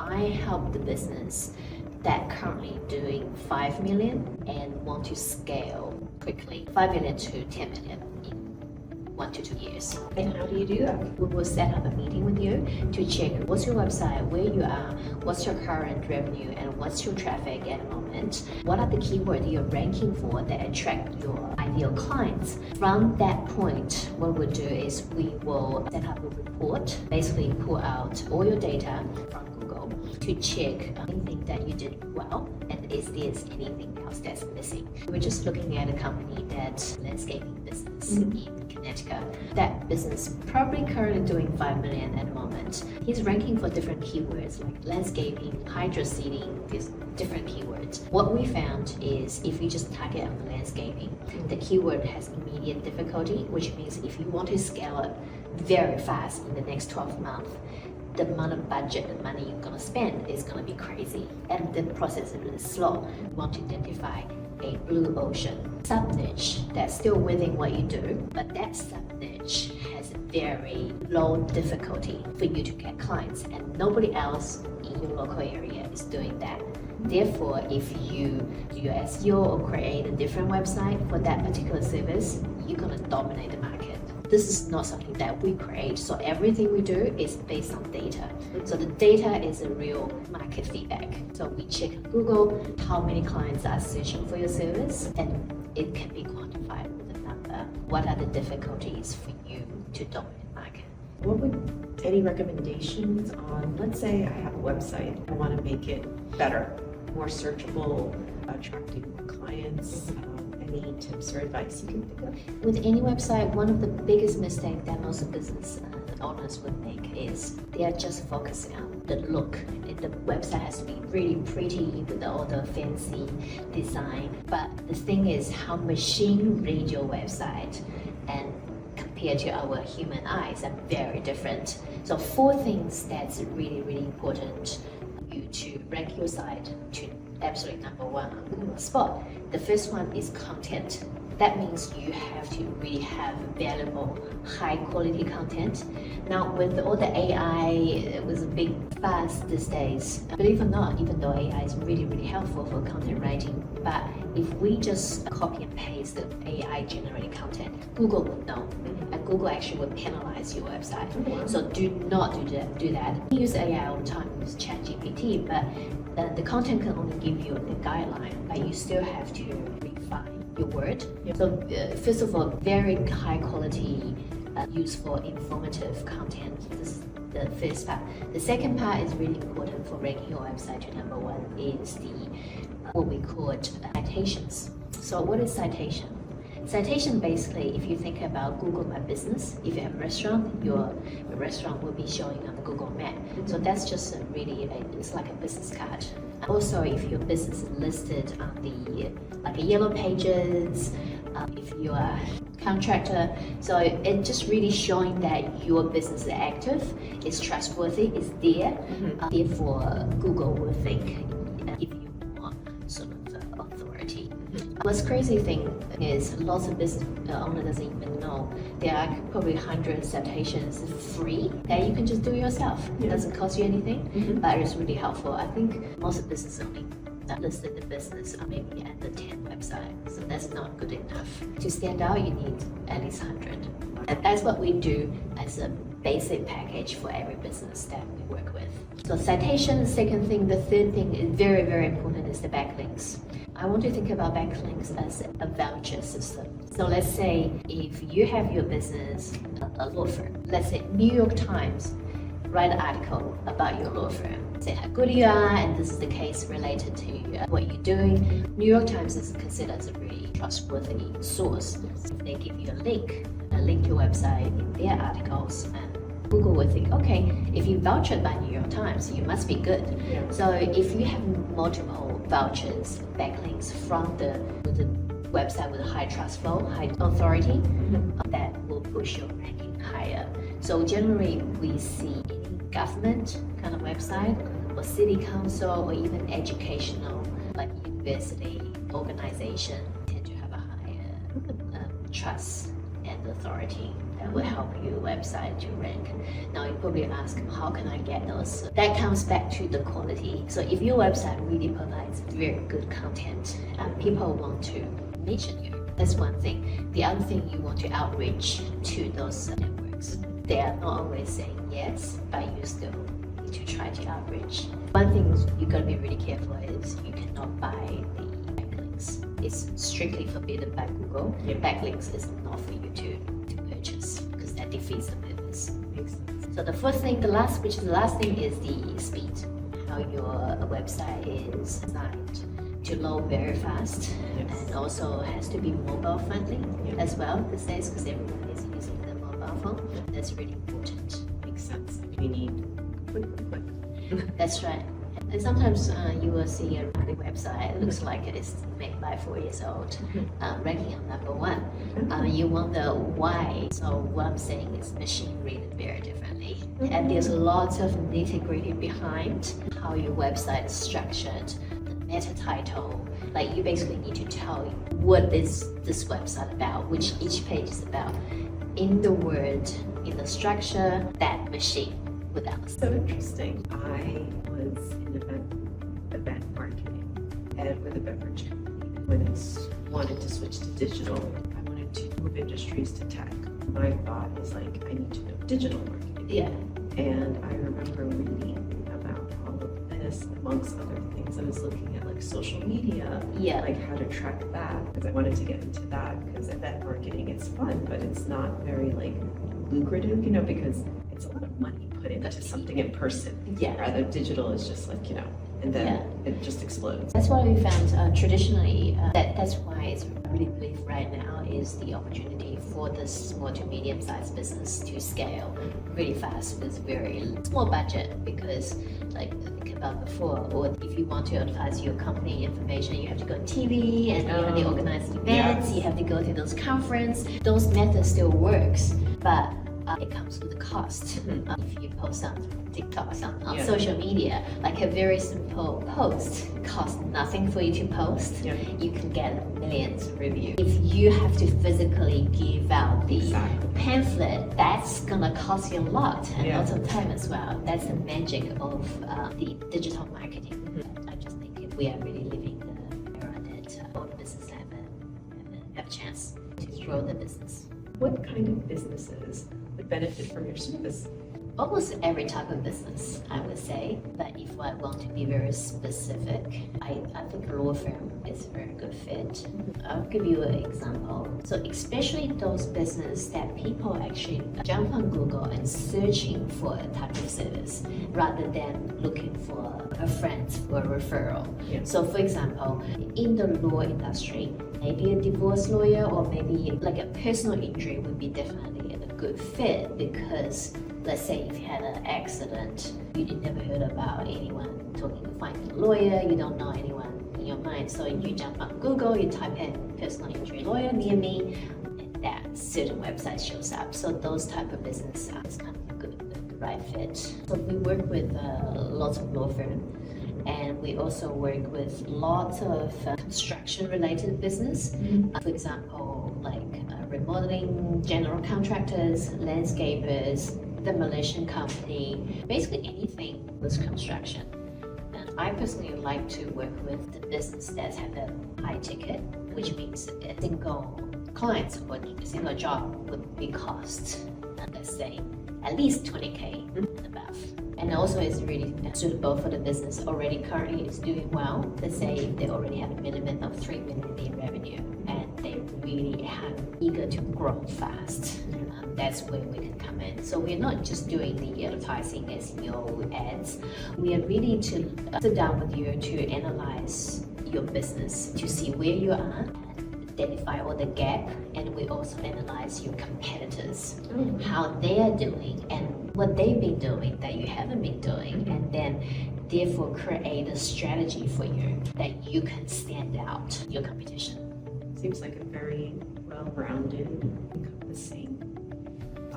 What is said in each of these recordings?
I help the business that currently doing 5 million and want to scale quickly, 5 million to 10 million in 1 to 2 years. And how do you do that? We will set up a meeting with you to check what's your website, where you are, what's your current revenue, and what's your traffic at the moment. What are the keywords you're ranking for that attract your ideal clients? From that point, what we'll do is we will set up a report, basically pull out all your data from Google to check anything that you did well and is there anything else that's missing. We're just looking at a company that's landscaping business in Connecticut. That business probably currently doing 5 million at the moment. He's ranking for different keywords like landscaping, hydro seeding, these different keywords. What we found is if you just target on landscaping, the keyword has immediate difficulty, which means if you want to scale it very fast in the next 12 months, the amount of budget and money you're going to spend is going to be crazy, and the process is really slow. You want to identify a blue ocean sub-niche that's still within what you do, but that sub-niche has a very low difficulty for you to get clients, and nobody else in your local area is doing that. Therefore, if you do your SEO or create a different website for that particular service, you're going to dominate the market. This is not something that we create, so everything we do is based on data. So the data is a real market feedback. So we check on Google how many clients are searching for your service, and it can be quantified with a number. What are the difficulties for you to dominate the market? What would any recommendations on, let's say I have a website, I want to make it better, more searchable, attracting more clients, any tips or advice you can think of? With any website, one of the biggest mistakes that most business owners would make is they are just focusing on the look. The website has to be really pretty with all the fancy design, but the thing is how machine read your website and compared to our human eyes are very different. So 4 things that's really, really important for you to rank your site to absolute number 1 on Google spot. The first one is content. That means you have to really have valuable, high quality content. Now with all the AI, it was a big buzz these days. Believe it or not, even though AI is really, really helpful for content writing, but if we just copy and paste the AI generated content, Google would know. And Google actually would penalize your website. So do not do that. We use AI all the time, use ChatGPT, but the content can only give you a guideline, but you still have to refine your word. So first of all, very high quality, useful, informative content. This is the first part. The second part is really important for ranking your website to number 1 is what we call citations. So what is citation? Citation basically, if you think about Google My Business, if you have a restaurant, your restaurant will be showing on the Google map. So that's just it's like a business card. Also, if your business is listed on the yellow pages, if you are a contractor, so it's just really showing that your business is active, is trustworthy, is there. Therefore, Google will think if you want sort of authority. What's crazy thing is lots of business owner doesn't even know there are probably 100 citations free that you can just do yourself. It doesn't cost you anything, but it's really helpful. I think most of business only listed the business maybe at the 10 website, so that's not good enough. To stand out, you need at least 100. And that's what we do as a basic package for every business that we work with. So citation, the second thing. The third thing is very, very important is the backlinks. I want to think about backlinks as a voucher system. So let's say if you have your business, a law firm, let's say New York Times, write an article about your law firm. Say how good you are, and this is the case related to what you're doing. New York Times is considered as a really trustworthy source. They give you a link to your website in their articles, and Google will think, okay, if you vouched by New York Times, you must be good. So if you have multiple vouchers, backlinks from the website with a high trust flow, high authority, that will push your ranking higher. So generally, we see government kind of website or city council or even educational like university organization tend to have a higher trust and authority. that will help your website to rank. Now you probably ask, how can I get those? That comes back to the quality. So if your website really provides very good content and people want to mention you, that's one thing. The other thing, you want to outreach to those networks. They are not always saying yes, but you still need to try to outreach. One thing you gotta be really careful is you cannot buy the backlinks. It's strictly forbidden by Google. Backlinks is not for you to purchase because that defeats the purpose. Makes sense. So the last thing is the speed. How your website is designed to load very fast, and also has to be mobile friendly as well these days because everyone is using the mobile phone. That's really important. Makes sense. We need quick. That's right. And sometimes you will see a website, it looks like it is made by 4 years old, ranking on number 1. You wonder why. So what I'm saying is machine read it very differently. And there's lots of nitty-gritty behind how your website is structured, the meta title. Like you basically need to tell what is this website about, which each page is about. In the word, in the structure, that machine without. So interesting. I was in event marketing and with a beverage company. When I wanted to switch to digital, I wanted to move industries to tech. My thought was like, I need to know digital marketing. Yeah. And I remember reading about all of this, amongst other things. I was looking at like social media, like how to track that, because I wanted to get into that. Because event marketing, it's fun, but it's not very like lucrative, because it's a lot of money put into something in person. Rather digital is just like, and then it just explodes. That's what we found traditionally. That's why it's really believe right now is the opportunity for the small to medium sized business to scale really fast with very small budget, because like think about before, or if you want to advertise your company information, you have to go on TV and you have to organize events, you have to go to those conferences. Those methods still works, but it comes with a cost. If you post on TikTok, on social media, like a very simple post costs nothing for you to post, you can get millions of reviews. If you have to physically give out the pamphlet, that's gonna cost you a lot and lots of time as well. That's the magic of the digital marketing. I just think if we are really living the era that all the business have a chance to grow the business. What kind of businesses would benefit from your service? Almost every type of business, I would say. But if I want to be very specific, I think a law firm is a very good fit. I'll give you an example. So especially those businesses that people actually jump on Google and searching for a type of service rather than looking for a friend for a referral. So for example, in the law industry, maybe a divorce lawyer or maybe like a personal injury would be definitely a good fit, because let's say if you had an accident, you never heard about anyone talking to finding a lawyer, you don't know anyone in your mind, so you jump on Google, you type in personal injury lawyer near me, and that certain website shows up. So those type of business is kind of the right fit. So we work with lots of law firms, and we also work with lots of construction-related business. For example, like remodeling, general contractors, landscapers, demolition company, basically anything with construction. And I personally like to work with the business that have a high ticket, which means a single client or a single job would be cost, let's say, at least 20K and above. And also it's really suitable for the business already currently is doing well. Let's say if they already have a minimum of 3 million in revenue and they really are eager to grow fast. That's where we can come in. So we're not just doing the advertising SEO ads. We are really to sit down with you to analyze your business, to see where you are, identify all the gap, and we also analyze your competitors, how they are doing and what they've been doing that you haven't been doing, and then therefore create a strategy for you that you can stand out your competition. Seems like a very well-rounded, encompassing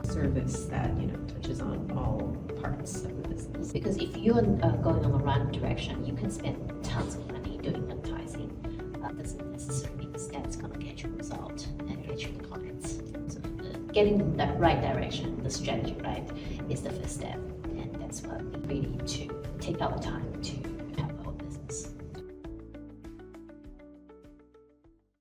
service that touches on all parts of the business. Because if you're going on the wrong direction, you can spend tons of money doing advertising. Doesn't necessarily mean that's going to get you a result and get you the clients. So getting the right direction, the strategy right, is the first step. And that's what we really need to take our time to